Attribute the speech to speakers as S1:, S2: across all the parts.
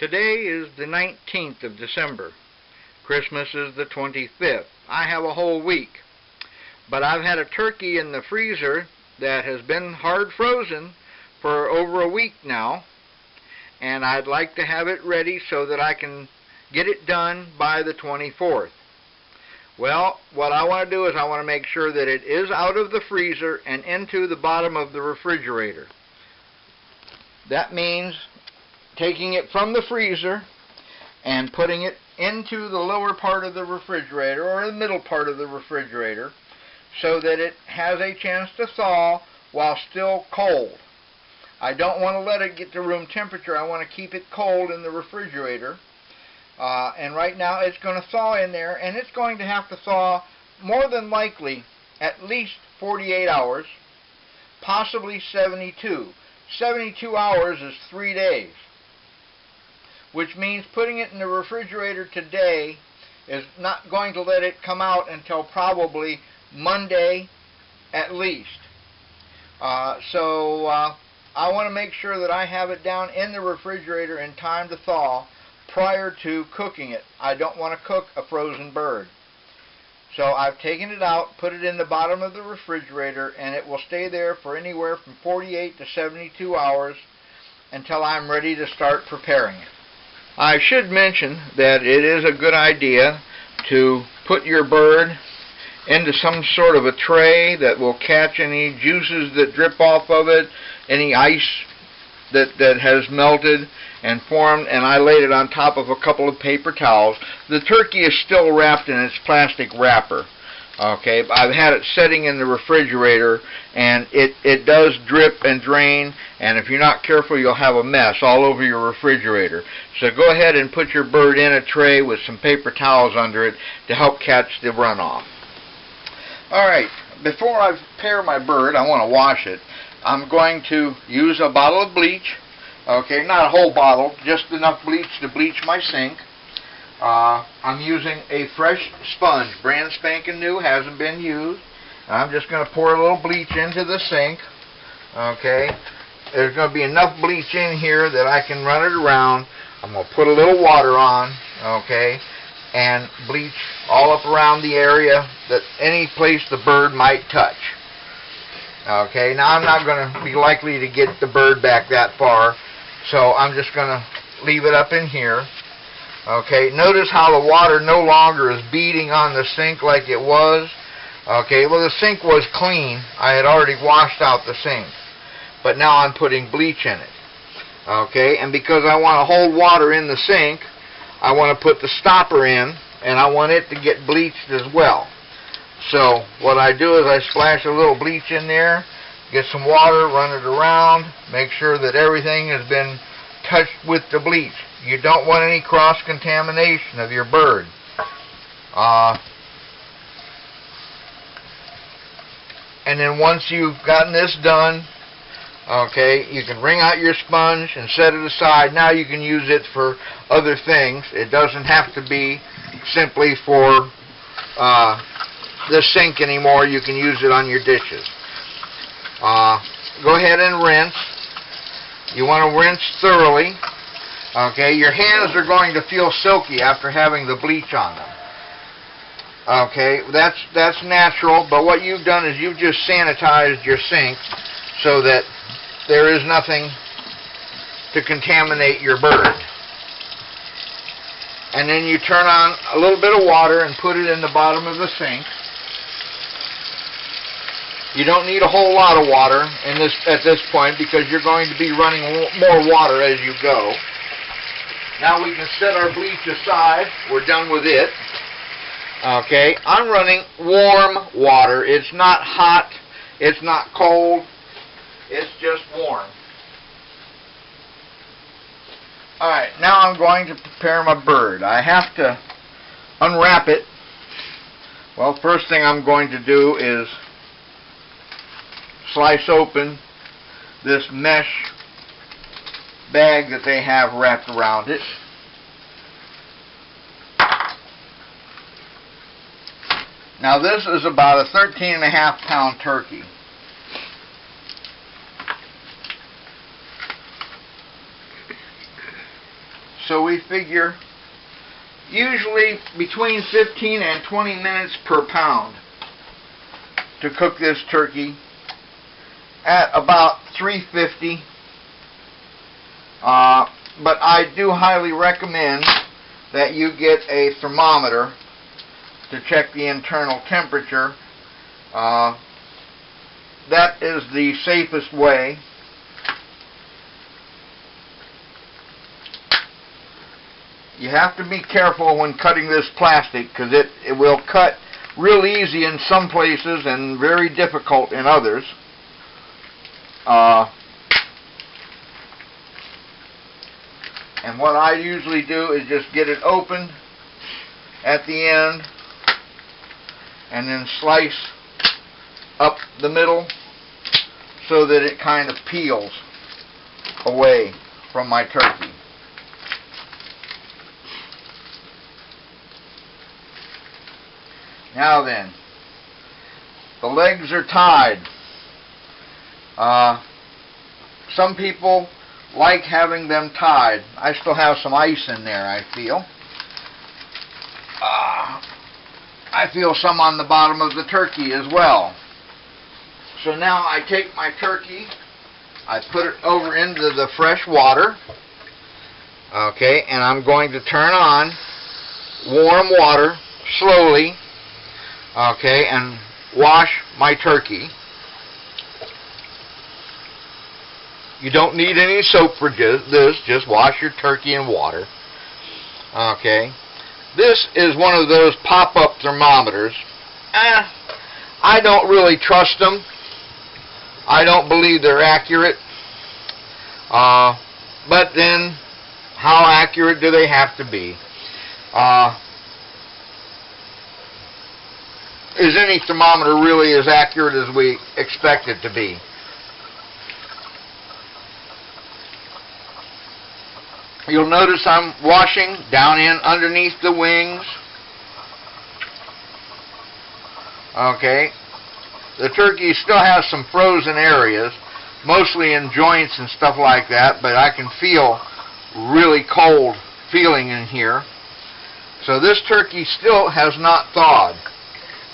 S1: Today is the 19th of December. Christmas is the 25th. I have a whole week. But I've had a turkey in the freezer that has been hard frozen for over a week now, and I'd like to have it ready so that I can get it done by the 24th. Well, what I want to do is I want to make sure that it is out of the freezer and into the bottom of the refrigerator. That means taking it from the freezer and putting it into the lower part of the refrigerator or the middle part of the refrigerator so that it has a chance to thaw while still cold. I don't want to let it get to room temperature. I want to keep it cold in the refrigerator. And right now it's going to thaw in there, and it's going to have to thaw more than likely at least 48 hours, possibly 72. 72 hours is 3 days, which means putting it in the refrigerator today is not going to let it come out until probably Monday at least. So I want to make sure that I have it down in the refrigerator in time to thaw prior to cooking it. I don't want to cook a frozen bird. So I've taken it out, put it in the bottom of the refrigerator, and it will stay there for anywhere from 48 to 72 hours until I'm ready to start preparing it. I should mention that it is a good idea to put your bird into some sort of a tray that will catch any juices that drip off of it, any ice that has melted and formed, and I laid it on top of a couple of paper towels. The turkey is still wrapped in its plastic wrapper. Okay, I've had it sitting in the refrigerator, and it does drip and drain, and if you're not careful, you'll have a mess all over your refrigerator. So go ahead and put your bird in a tray with some paper towels under it to help catch the runoff. Alright, before I prepare my bird, I want to wash it. I'm going to use a bottle of bleach. Okay, not a whole bottle, just enough bleach to bleach my sink. I'm using a fresh sponge, brand spanking new, hasn't been used. I'm just going to pour a little bleach into the sink. Okay, there's going to be enough bleach in here that I can run it around. I'm going to put a little water on, okay, and bleach all up around the area, that any place the bird might touch. Okay, now I'm not going to be likely to get the bird back that far, so I'm just going to leave it up in here. Okay, notice how the water no longer is beating on the sink like it was. Okay, well, the sink was clean. I had already washed out the sink, but now I'm putting bleach in it. Okay, and because I want to hold water in the sink, I want to put the stopper in, and I want it to get bleached as well. So what I do is I splash a little bleach in there, get some water, run it around, make sure that everything has been touched with the bleach. You don't want any cross-contamination of your bird. And then once you've gotten this done, okay, you can wring out your sponge and set it aside. Now you can use it for other things. It doesn't have to be simply for the sink anymore. You can use it on your dishes. Go ahead and rinse. You want to rinse thoroughly. Okay, your hands are going to feel silky after having the bleach on them. Okay, that's natural, but what you've done is you've just sanitized your sink so that there is nothing to contaminate your bird. And then you turn on a little bit of water and put it in the bottom of the sink. You don't need a whole lot of water at this point because you're going to be running more water as you go. Now we can set our bleach aside. We're done with it. Okay, I'm running warm water. It's not hot. It's not cold. It's just warm. Alright, now I'm going to prepare my bird. I have to unwrap it. Well, first thing I'm going to do is slice open this mesh bag that they have wrapped around it. Now this is about a 13.5-pound turkey. So we figure usually between 15 and 20 minutes per pound to cook this turkey at about 350. But I do highly recommend that you get a thermometer to check the internal temperature. That is the safest way. You have to be careful when cutting this plastic, because it will cut real easy in some places and very difficult in others. And what I usually do is just get it opened at the end and then slice up the middle so that it kind of peels away from my turkey. Now then, the legs are tied. Some people like having them tied. I still have some ice in there, I feel. I feel some on the bottom of the turkey as well. So now I take my turkey, I put it over into the fresh water, okay, and I'm going to turn on warm water slowly, okay, and wash my turkey. You don't need any soap for this, just wash your turkey in water. Okay. This is one of those pop-up thermometers. I don't really trust them. I don't believe they're accurate. But then, how accurate do they have to be? Is any thermometer really as accurate as we expect it to be? You'll notice I'm washing down in underneath the wings. Okay. The turkey still has some frozen areas, mostly in joints and stuff like that, but I can feel really cold feeling in here. So this turkey still has not thawed.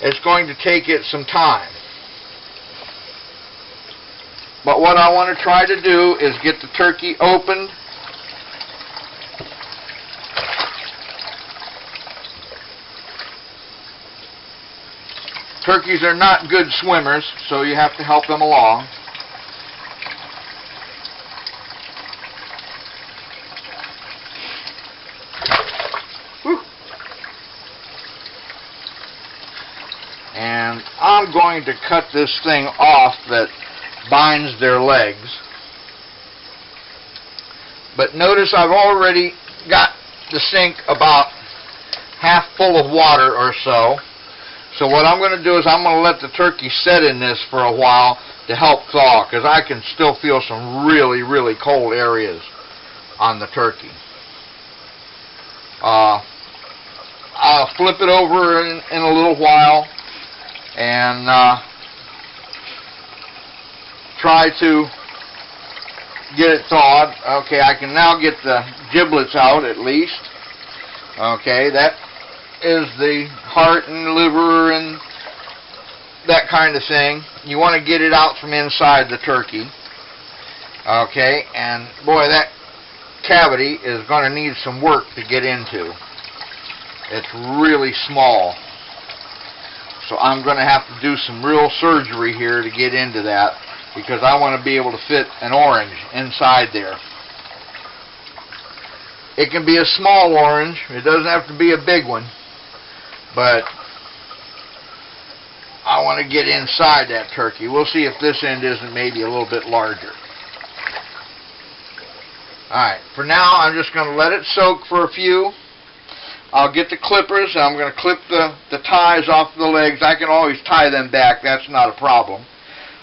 S1: It's going to take it some time. But what I want to try to do is get the turkey opened. Turkeys are not good swimmers, so you have to help them along. Whew. And I'm going to cut this thing off that binds their legs. But notice I've already got the sink about half full of water or so. So what I'm going to do is I'm going to let the turkey set in this for a while to help thaw, because I can still feel some really, really cold areas on the turkey. I'll flip it over in a little while and try to get it thawed. Okay, I can now get the giblets out at least. Okay, that is the heart and liver and that kind of thing. You want to get it out from inside the turkey. Okay, and boy, that cavity is going to need some work to get into. It's really small. So I'm going to have to do some real surgery here to get into that, because I want to be able to fit an orange inside there. It can be a small orange. It doesn't have to be a big one. But I want to get inside that turkey. We'll see if this end isn't maybe a little bit larger. Alright, for now I'm just going to let it soak for a few. I'll get the clippers and I'm going to clip the ties off the legs. I can always tie them back. That's not a problem.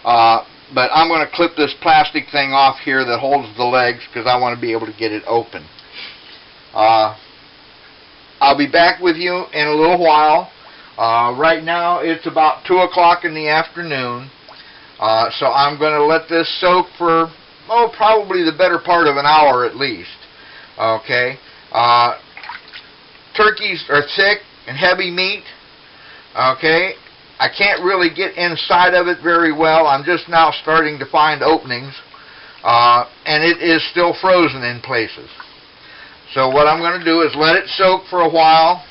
S1: But I'm going to clip this plastic thing off here that holds the legs, because I want to be able to get it open. I'll be back with you in a little while. Right now it's about 2 o'clock in the afternoon. So I'm going to let this soak for, probably the better part of an hour at least. Okay. Turkeys are thick and heavy meat. Okay, I can't really get inside of it very well. I'm just now starting to find openings, and it is still frozen in places. So what I'm going to do is let it soak for a while,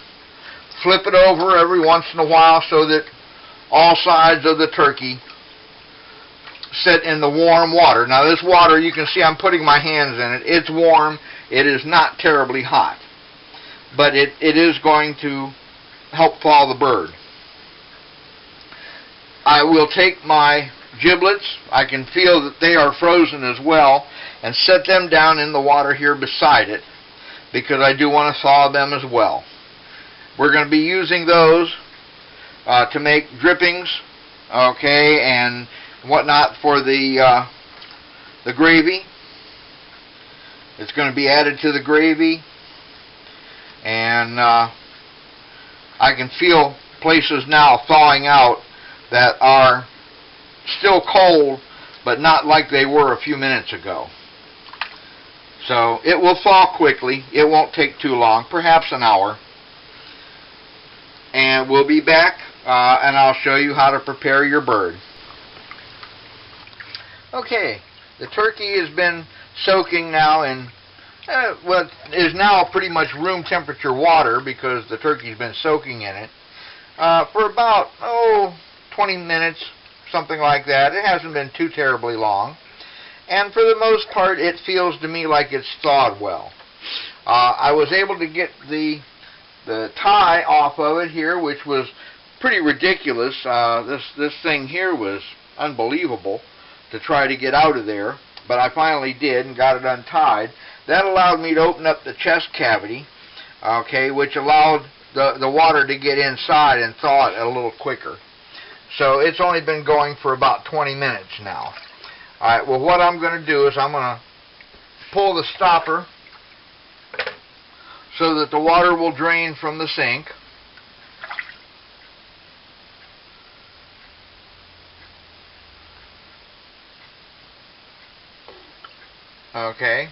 S1: flip it over every once in a while so that all sides of the turkey sit in the warm water. Now this water, you can see I'm putting my hands in it. It's warm. It is not terribly hot, but it is going to help thaw the bird. I will take my giblets, I can feel that they are frozen as well, and set them down in the water here beside it, because I do want to thaw them as well. We're going to be using those to make drippings, okay, and whatnot for the gravy. It's going to be added to the gravy, and I can feel places now thawing out that are still cold, but not like they were a few minutes ago. So it will thaw quickly. It won't take too long, perhaps an hour. And we'll be back, and I'll show you how to prepare your bird. Okay, the turkey has been soaking now in what is now pretty much room temperature water, because the turkey's been soaking in it for about 20 minutes, something like that. It hasn't been too terribly long, and for the most part it feels to me like it's thawed well. I was able to get the tie off of it here, which was pretty ridiculous. This thing here was unbelievable to try to get out of there, but I finally did and got it untied. That allowed me to open up the chest cavity, okay, which allowed the water to get inside and thaw it a little quicker. So it's only been going for about 20 minutes now. Alright, well what I'm going to do is I'm going to pull the stopper so that the water will drain from the sink. Okay.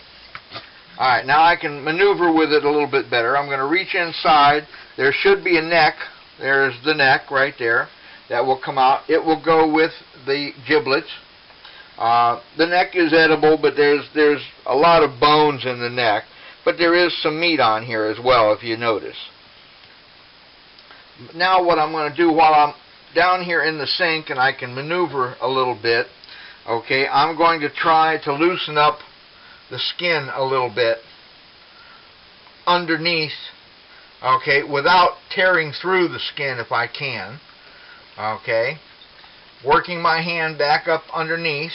S1: Alright, now I can maneuver with it a little bit better. I'm going to reach inside. There should be a neck. There's the neck right there. That will come out. It will go with the giblets. The neck is edible, but there's a lot of bones in the neck. But there is some meat on here as well, if you notice. Now what I'm going to do while I'm down here in the sink and I can maneuver a little bit, okay, I'm going to try to loosen up the skin a little bit underneath, okay, without tearing through the skin if I can. Okay, working my hand back up underneath,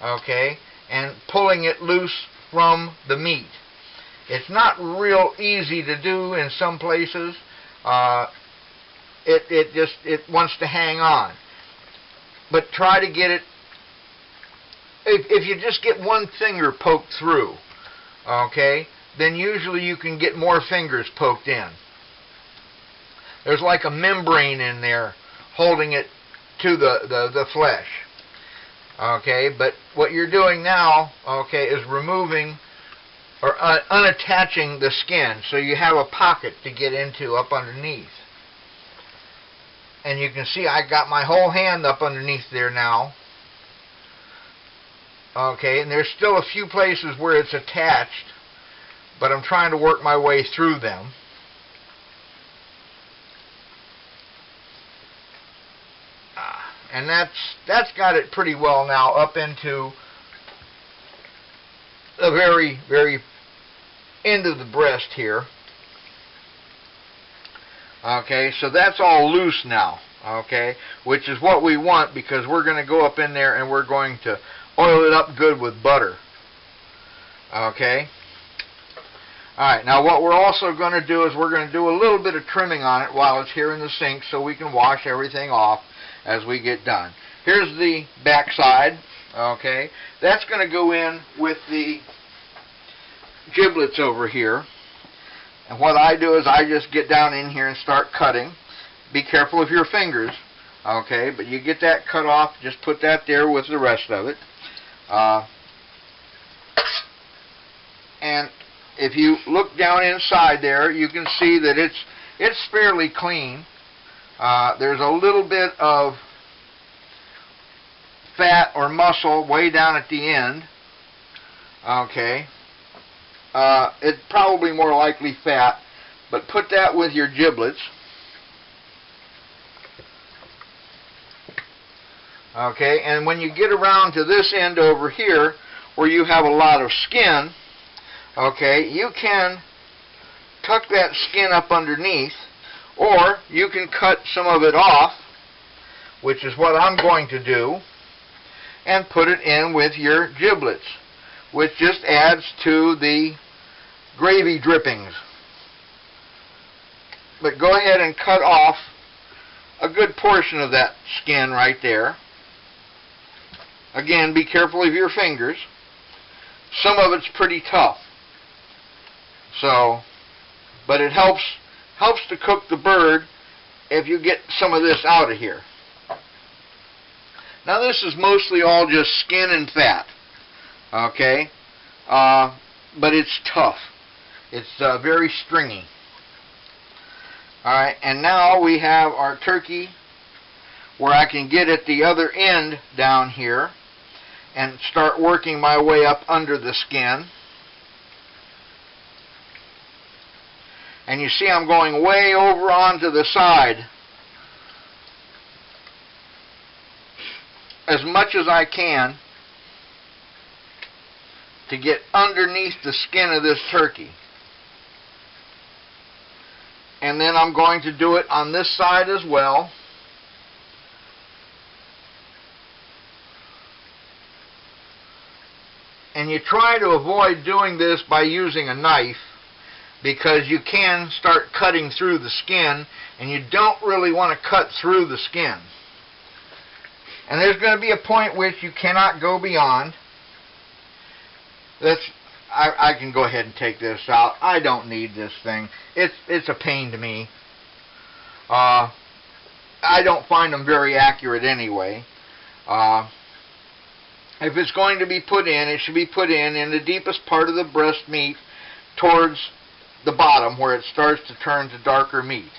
S1: okay, and pulling it loose from the meat. It's not real easy to do in some places. It wants to hang on, but try to get it. If you just get one finger poked through, okay, then usually you can get more fingers poked in. There's like a membrane in there holding it to the flesh. Okay, but what you're doing now, okay, is removing or unattaching the skin, so you have a pocket to get into up underneath. And you can see I got my whole hand up underneath there now. Okay, and there's still a few places where it's attached, but I'm trying to work my way through them. And that's got it pretty well now up into the very, very end of the breast here. Okay, so that's all loose now, okay, which is what we want, because we're going to go up in there and we're going to oil it up good with butter. Okay. Alright, now what we're also going to do is we're going to do a little bit of trimming on it while it's here in the sink so we can wash everything off as we get done. Here's the back side. Okay, that's going to go in with the giblets over here. And what I do is I just get down in here and start cutting. Be careful of your fingers. Okay, but you get that cut off, just put that there with the rest of it. And if you look down inside there, you can see that it's fairly clean. There's a little bit of fat or muscle way down at the end. Okay. It's probably more likely fat, but put that with your giblets. Okay, and when you get around to this end over here, where you have a lot of skin, okay, you can tuck that skin up underneath, or you can cut some of it off, which is what I'm going to do, and put it in with your giblets, which just adds to the gravy drippings. But go ahead and cut off a good portion of that skin right there. Again, be careful of your fingers. Some of it's pretty tough. So, but it helps to cook the bird if you get some of this out of here. Now this is mostly all just skin and fat. Okay? But it's tough. It's very stringy. Alright, and now we have our turkey where I can get at the other end down here and start working my way up under the skin. And you see I'm going way over onto the side as much as I can to get underneath the skin of this turkey. And then I'm going to do it on this side as well. And you try to avoid doing this by using a knife, because you can start cutting through the skin, and you don't really want to cut through the skin. And there's going to be a point which you cannot go beyond. I can go ahead and take this out. I don't need this thing. It's a pain to me. I don't find them very accurate anyway. If it's going to be put in, it should be put in the deepest part of the breast meat towards the bottom where it starts to turn to darker meat.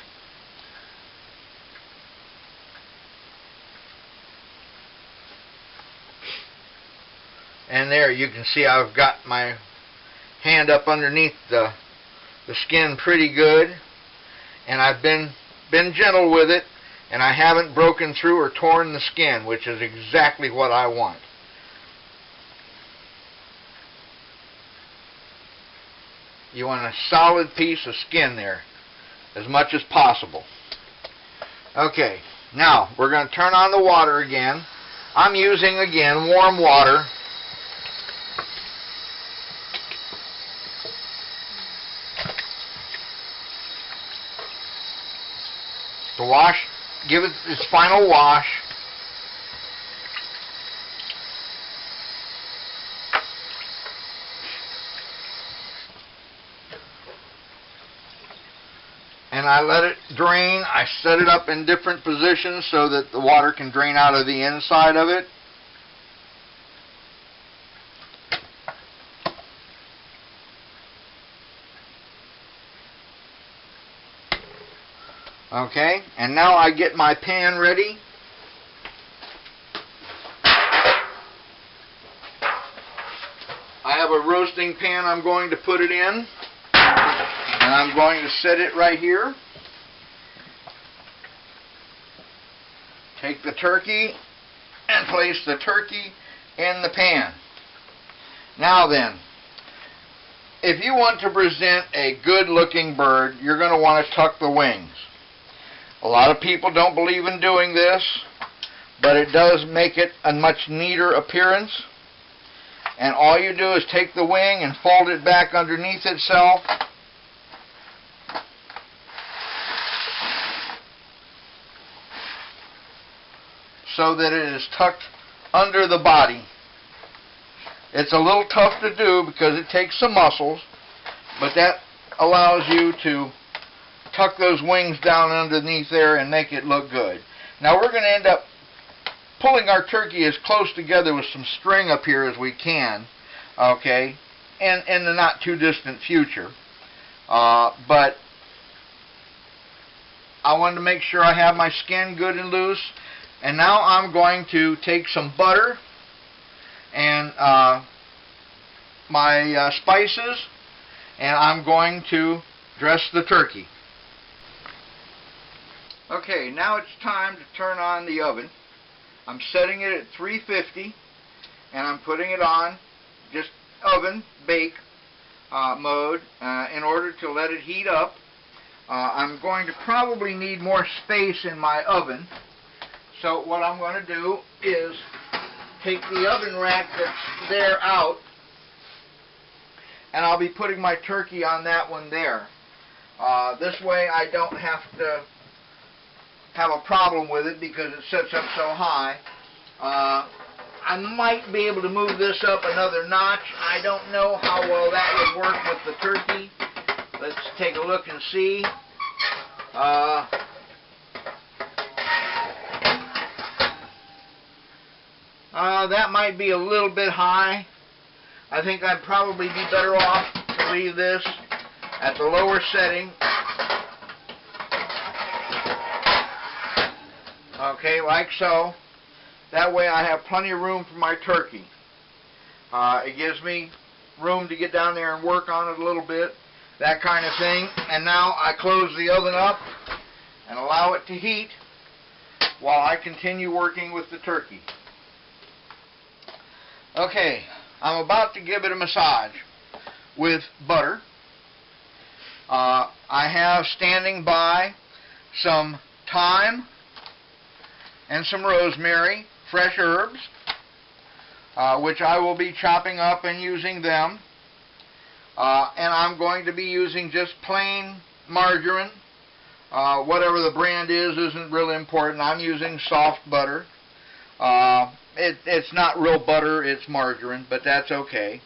S1: And there you can see I've got my hand up underneath the skin pretty good, and I've been gentle with it, and I haven't broken through or torn the skin, which is exactly what I want. You want a solid piece of skin there, as much as possible. Okay, now we're going to turn on the water again. I'm using, again, warm water. To wash, give it its final wash. And I let it drain. I set it up in different positions so that the water can drain out of the inside of it. Okay, and now I get my pan ready. I have a roasting pan I'm going to put it in. And I'm going to set it right here. Take the turkey and place the turkey in the pan. Now then, if you want to present a good looking bird, you're going to want to tuck the wings. A lot of people don't believe in doing this, but it does make it a much neater appearance. And all you do is take the wing and fold it back underneath itself. So that it is tucked under the body. It's a little tough to do because it takes some muscles, but that allows you to tuck those wings down underneath there and make it look good. Now we're going to end up pulling our turkey as close together with some string up here as we can, okay, in the not too distant future. But I wanted to make sure I have my skin good and loose. And now I'm going to take some butter and my spices, and I'm going to dress the turkey. Okay, now it's time to turn on the oven. I'm setting it at 350, and I'm putting it on just oven bake mode in order to let it heat up. I'm going to probably need more space in my oven, so what I'm going to do is take the oven rack that's there out, and I'll be putting my turkey on that one there. This way I don't have to have a problem with it because it sets up so high. I might be able to move this up another notch. I don't know how well that would work with the turkey. Let's take a look and see. That might be a little bit high. I think I'd probably be better off to leave this at the lower setting. Okay, like so. That way I have plenty of room for my turkey. It gives me room to get down there and work on it a little bit, that kind of thing. And now I close the oven up and allow it to heat while I continue working with the turkey. Okay, I'm about to give it a massage with butter. I have standing by some thyme and some rosemary, fresh herbs, which I will be chopping up and using them. And I'm going to be using just plain margarine. Whatever the brand is isn't really important. I'm using soft butter. It's not real butter, it's margarine, but that's okay.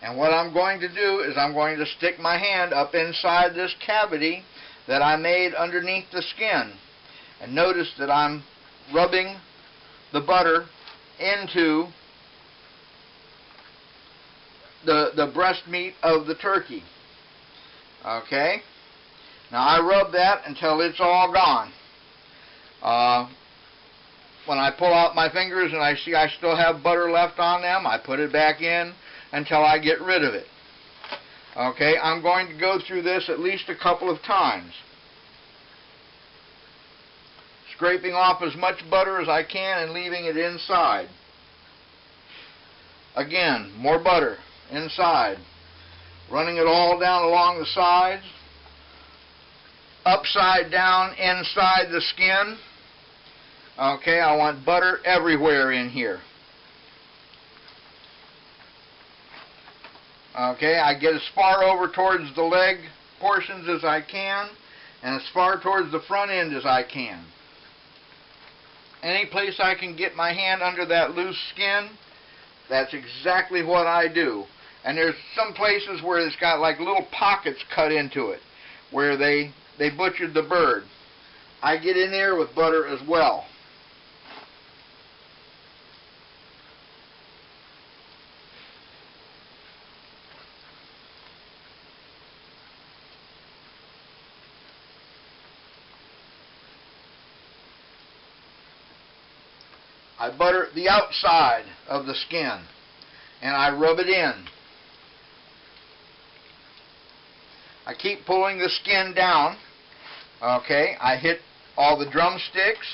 S1: And what I'm going to do is I'm going to stick my hand up inside this cavity that I made underneath the skin. And notice that I'm rubbing the butter into the breast meat of the turkey. Okay? Now I rub that until it's all gone. When I pull out my fingers and I see I still have butter left on them, I put it back in until I get rid of it. Okay, I'm going to go through this at least a couple of times, scraping off as much butter as I can and leaving it inside. Again, more butter inside, running it all down along the sides, upside down inside the skin. Okay, I want butter everywhere in here. Okay, I get as far over towards the leg portions as I can, and as far towards the front end as I can. Any place I can get my hand under that loose skin, that's exactly what I do. And there's some places where it's got like little pockets cut into it, where they butchered the bird. I get in there with butter as well. I butter the outside of the skin, and I rub it in. I keep pulling the skin down. Okay, I hit all the drumsticks.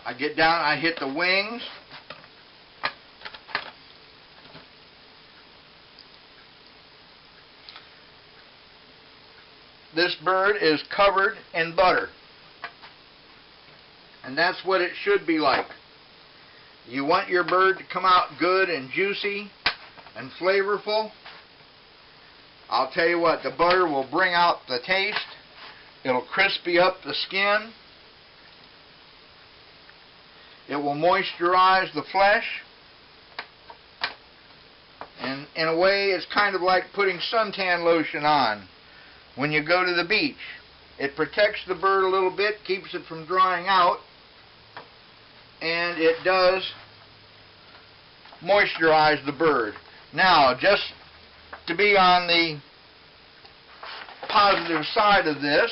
S1: I get down, I hit the wings. This bird is covered in butter. And that's what it should be like. You want your bird to come out good and juicy and flavorful. I'll tell you what, the butter will bring out the taste. It'll crispy up the skin. It will moisturize the flesh. And in a way, it's kind of like putting suntan lotion on. when you go to the beach. It protects the bird a little bit, keeps it from drying out, and it does moisturize the bird. Now, just to be on the positive side of this,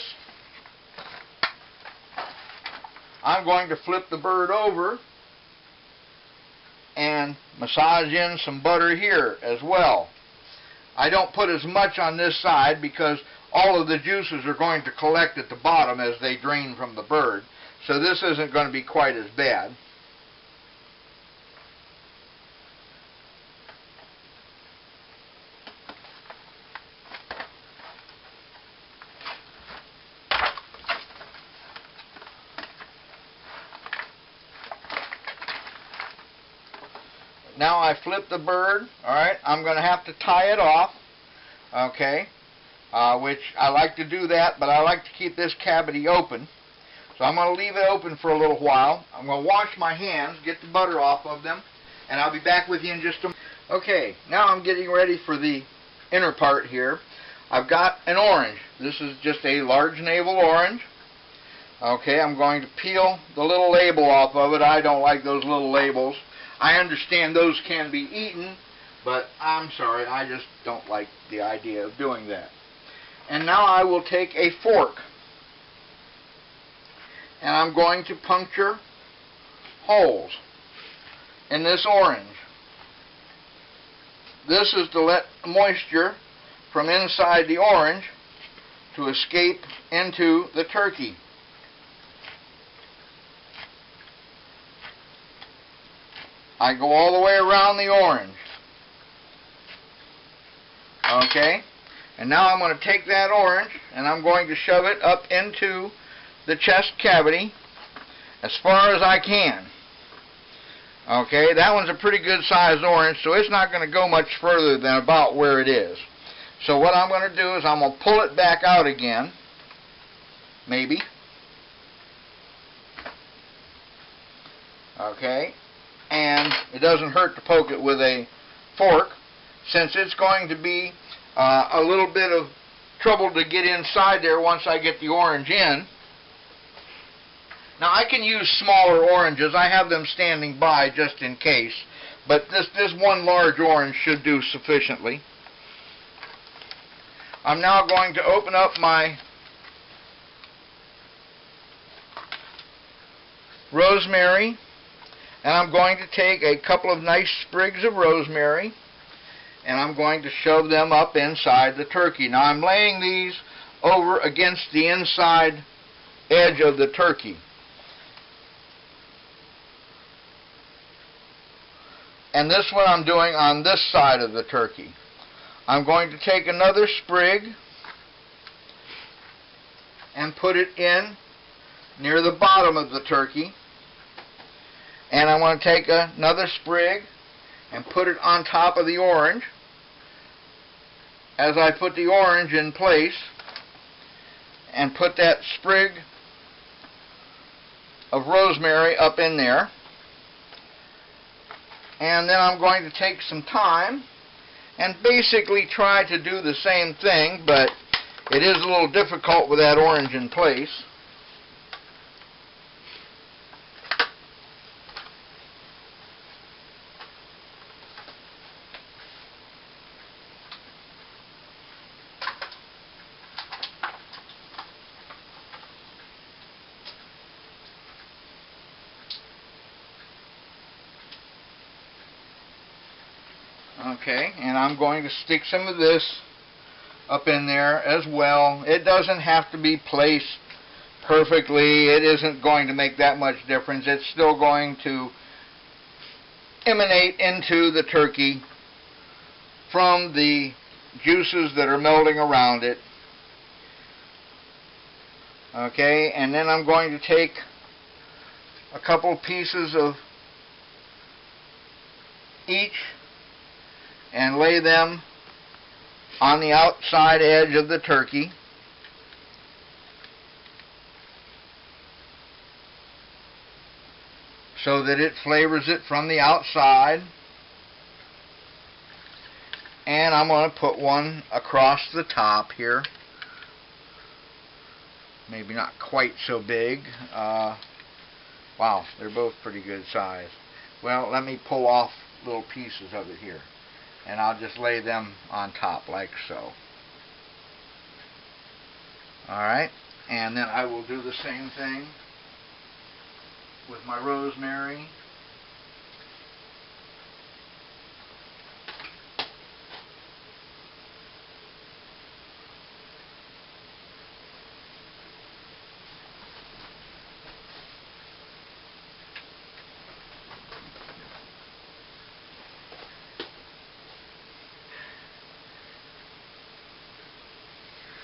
S1: I'm going to flip the bird over and massage in some butter here as well. I don't put as much on this side because all of the juices are going to collect at the bottom as they drain from the bird, so this isn't going to be quite as bad. Now I flip the bird, alright, I'm going to have to tie it off, okay, which I like to do that, but I like to keep this cavity open. So I'm going to leave it open for a little while. I'm going to wash my hands, get the butter off of them, and I'll be back with you in just a moment. Okay, now I'm getting ready for the inner part here. I've got an orange. This is just a large navel orange. Okay, I'm going to peel the little label off of it. I don't like those little labels. I understand those can be eaten, but I'm sorry, I just don't like the idea of doing that. And now I will take a fork, and I'm going to puncture holes in this orange. This is to let moisture from inside the orange to escape into the turkey. I go all the way around the orange. Okay? And now I'm going to take that orange and I'm going to shove it up into the chest cavity as far as I can. Okay? That one's a pretty good sized orange, so it's not going to go much further than about where it is. So what I'm going to do is I'm going to pull it back out again. Maybe. Okay? And it doesn't hurt to poke it with a fork, since it's going to be a little bit of trouble to get inside there once I get the orange in. Now I can use smaller oranges. I have them standing by just in case, but this one large orange should do sufficiently. I'm now going to open up my rosemary. And I'm going to take a couple of nice sprigs of rosemary and I'm going to shove them up inside the turkey. Now I'm laying these over against the inside edge of the turkey. And this one I'm doing on this side of the turkey. I'm going to take another sprig and put it in near the bottom of the turkey. And I want to take another sprig and put it on top of the orange. As I put the orange in place, and put that sprig of rosemary up in there. And then I'm going to take some time and basically try to do the same thing, but it is a little difficult with that orange in place. Okay, and I'm going to stick some of this up in there as well. It doesn't have to be placed perfectly. It isn't going to make that much difference. It's still going to emanate into the turkey from the juices that are melting around it. Okay, and then I'm going to take a couple pieces of each and lay them on the outside edge of the turkey. So that it flavors it from the outside. And I'm going to put one across the top here maybe not quite so big. Wow, they're both pretty good size. Well, let me pull off little pieces of it here, and I'll just lay them on top like so. Alright, and then I will do the same thing with my rosemary.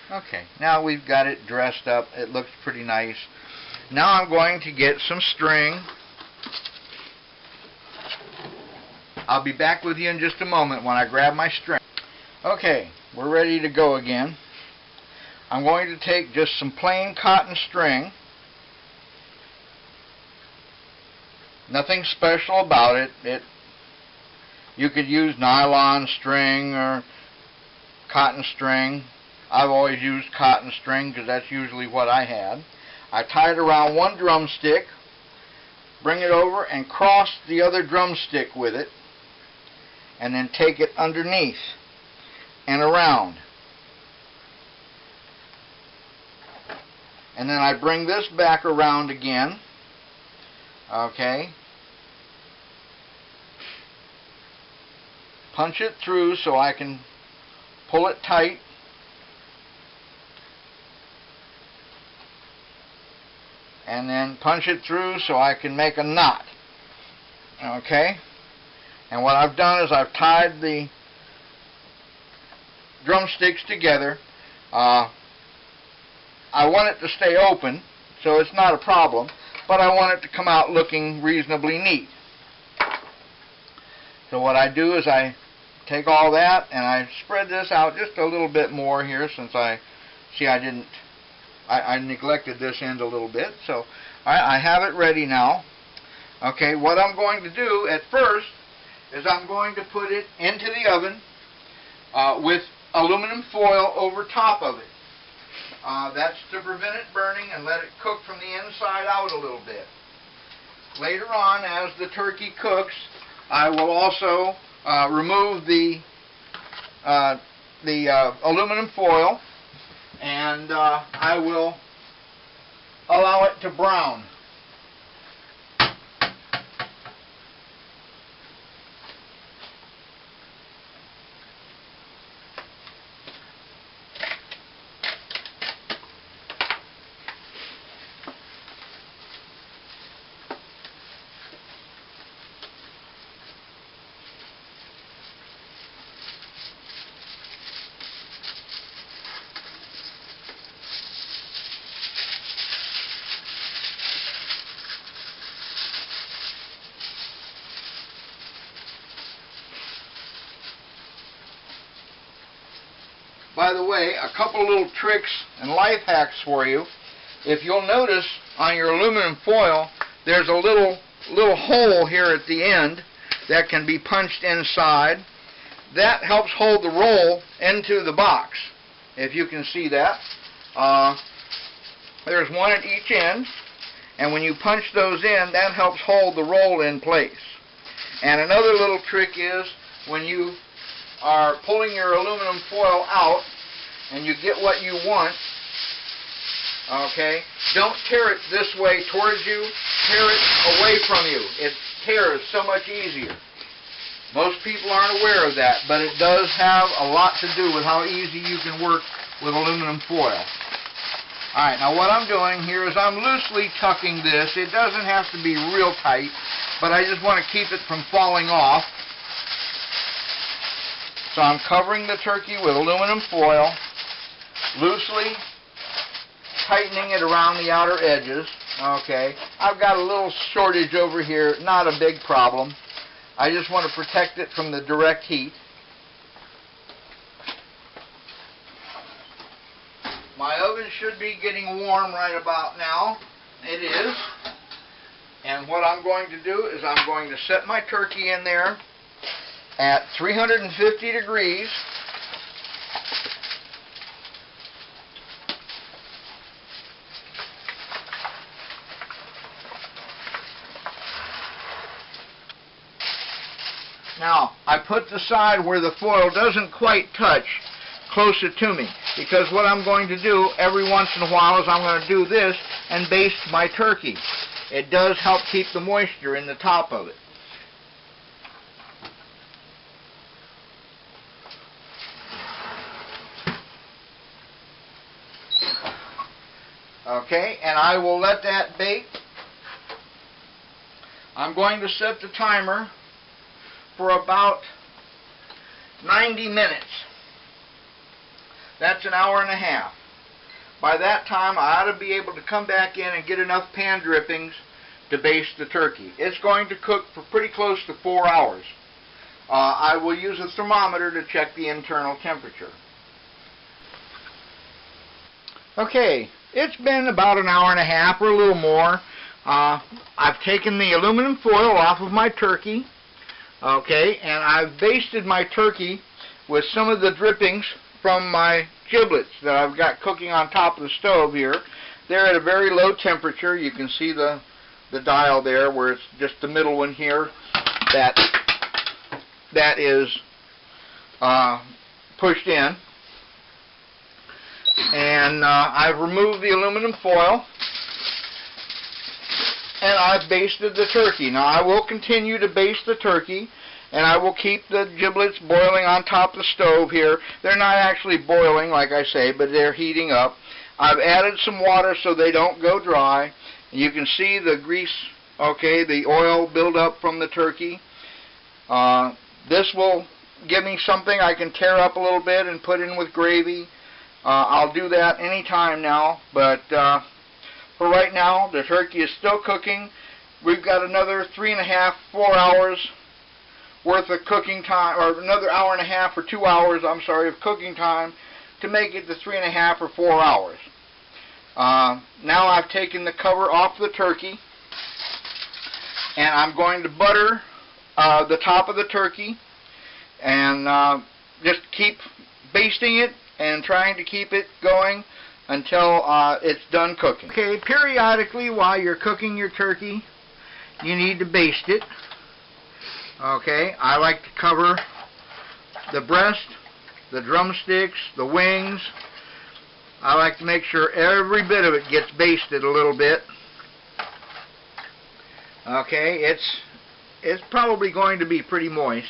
S1: Okay, now we've got it dressed up. It looks pretty nice. Now I'm going to get some string. I'll be back with you in just a moment when I grab my string. Okay, we're ready to go again. I'm going to take just some plain cotton string. Nothing special about it. You could use nylon string or cotton string. I've always used cotton string because that's usually what I had. I tie it around one drumstick, bring it over and cross the other drumstick with it, and then take it underneath and around. And then I bring this back around again. Okay. Punch it through so I can pull it tight. And then punch it through so I can make a knot. Okay? And what I've done is I've tied the drumsticks together. I want it to stay open, so it's not a problem, but I want it to come out looking reasonably neat. So what I do is I take all that and I spread this out just a little bit more here, since I neglected this end a little bit. So I have it ready now. Okay, what I'm going to do at first is I'm going to put it into the oven with aluminum foil over top of it. That's to prevent it burning and let it cook from the inside out a little bit. Later on, as the turkey cooks, I will also remove the aluminum foil, and I will allow it to brown. By the way, a couple little tricks and life hacks for you. If you'll notice on your aluminum foil, there's a little hole here at the end that can be punched inside. That helps hold the roll into the box, if you can see that. There's one at each end, and when you punch those in, that helps hold the roll in place. And another little trick is, when you are pulling your aluminum foil out and you get what you want, okay, don't tear it this way towards you, tear it away from you. It tears so much easier. Most people aren't aware of that, but it does have a lot to do with how easy you can work with aluminum foil. Alright, now what I'm doing here is I'm loosely tucking this. It doesn't have to be real tight, but I just want to keep it from falling off. So I'm covering the turkey with aluminum foil, loosely tightening it around the outer edges. Okay, I've got a little shortage over here, not a big problem. I just want to protect it from the direct heat. My oven should be getting warm right about now. It is. And what I'm going to do is I'm going to set my turkey in there at 350 degrees. put the side where the foil doesn't quite touch closer to me, because what I'm going to do every once in a while is I'm going to do this and baste my turkey. It does help keep the moisture in the top of it. Okay, and I will let that bake. I'm going to set the timer for about 90 minutes. That's an hour and a half. By that time, I ought to be able to come back in and get enough pan drippings to baste the turkey. It's going to cook for pretty close to 4 hours. I will use a thermometer to check the internal temperature. Okay, it's been about an hour and a half or a little more. I've taken the aluminum foil off of my turkey, okay, and I've basted my turkey with some of the drippings from my giblets that I've got cooking on top of the stove here. They're at a very low temperature. You can see the dial there where it's just the middle one here that is pushed in. And I've removed the aluminum foil and I've basted the turkey. Now I will continue to baste the turkey, and I will keep the giblets boiling on top of the stove here. They're not actually boiling, like I say, but they're heating up. I've added some water so they don't go dry. You can see the grease, okay, the oil build up from the turkey. This will give me something I can tear up a little bit and put in with gravy. I'll do that anytime now, but for right now, the turkey is still cooking. We've got another 3.5, 4 hours worth of cooking time, or another hour and a half or 2 hours, I'm sorry, of cooking time to make it to 3.5 or 4 hours. Now I've taken the cover off the turkey, and I'm going to butter the top of the turkey, and just keep basting it and trying to keep it going until it's done cooking. Okay, periodically while you're cooking your turkey, you need to baste it. Okay, I like to cover the breast, the drumsticks, the wings. I like to make sure every bit of it gets basted a little bit. Okay, it's probably going to be pretty moist.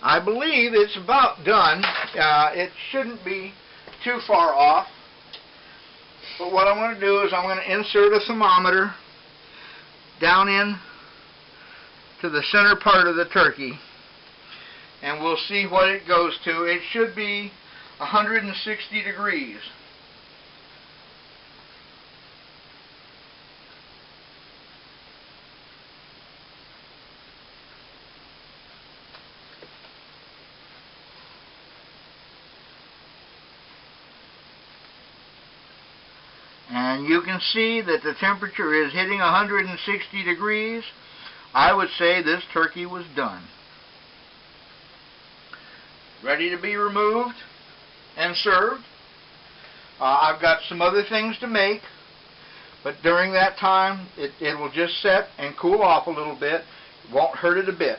S1: I believe it's about done. It shouldn't be too far off. But what I'm going to do is I'm going to insert a thermometer down in to the center part of the turkey, and we'll see what it goes to. It should be 160 degrees. And you can see that the temperature is hitting 160 degrees. I would say this turkey was done. Ready to be removed and served. I've got some other things to make, but during that time it will just set and cool off a little bit. It won't hurt it a bit.